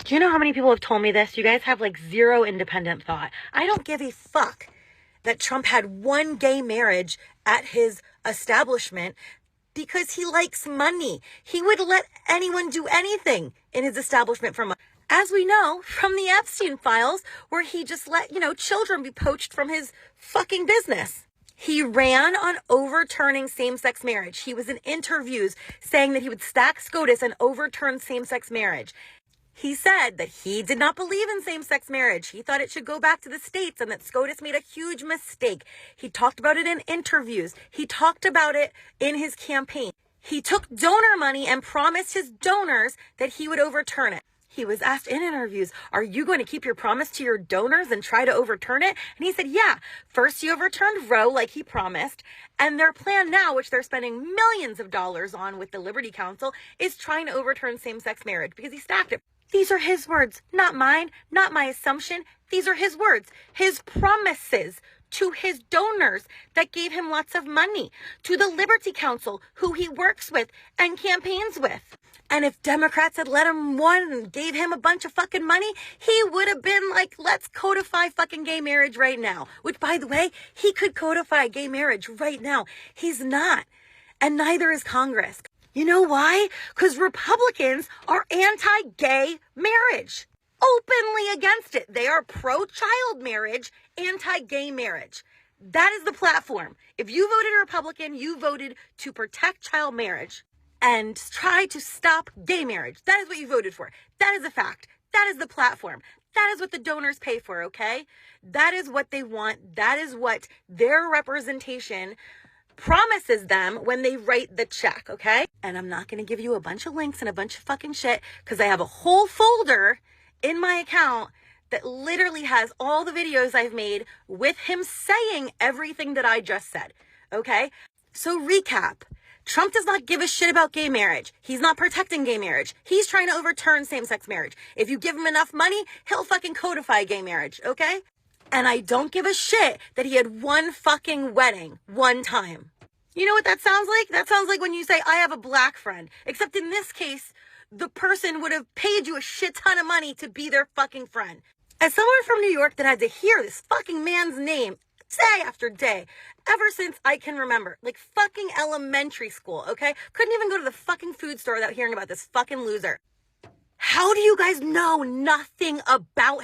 Do you know how many people have told me this? You guys have like zero independent thought. I don't give a fuck that Trump had one gay marriage at his establishment because he likes money. He would let anyone do anything in his establishment for money. As we know from the Epstein files, where he just let, children be poached from his fucking business. He ran on overturning same-sex marriage. He was in interviews saying that he would stack SCOTUS and overturn same-sex marriage. He said that he did not believe in same-sex marriage. He thought it should go back to the states and that SCOTUS made a huge mistake. He talked about it in interviews. He talked about it in his campaign. He took donor money and promised his donors that he would overturn it. He was asked in interviews, are you going to keep your promise to your donors and try to overturn it? And he said, yeah. First, he overturned Roe like he promised. And their plan now, which they're spending millions of dollars on with the Liberty Council, is trying to overturn same-sex marriage because he stacked it. These are his words, not mine, not my assumption. These are his words, his promises to his donors that gave him lots of money, to the Liberty Council, who he works with and campaigns with. And if Democrats had let him win and gave him a bunch of fucking money, he would have been like, let's codify fucking gay marriage right now. Which, by the way, he could codify gay marriage right now. He's not. And neither is Congress. You know why? Because Republicans are anti-gay marriage. Openly against it. They are pro-child marriage, anti-gay marriage. That is the platform. If you voted Republican, you voted to protect child marriage and try to stop gay marriage. That is what you voted for. That is a fact. That is the platform. That is what the donors pay for, okay? That is what they want. That is what their representation promises them when they write the check, okay? And I'm not going to give you a bunch of links and a bunch of fucking shit because I have a whole folder in my account that literally has all the videos I've made with him saying everything that I just said, okay? So recap. Trump does not give a shit about gay marriage. He's not protecting gay marriage. He's trying to overturn same-sex marriage. If you give him enough money, he'll fucking codify gay marriage, okay? And I don't give a shit that he had one fucking wedding one time. You know what that sounds like? That sounds like when you say, I have a black friend. Except in this case, the person would have paid you a shit ton of money to be their fucking friend. As someone from New York that had to hear this fucking man's name day after day, ever since I can remember, like fucking elementary school, okay? Couldn't even go to the fucking food store without hearing about this fucking loser. How do you guys know nothing about him?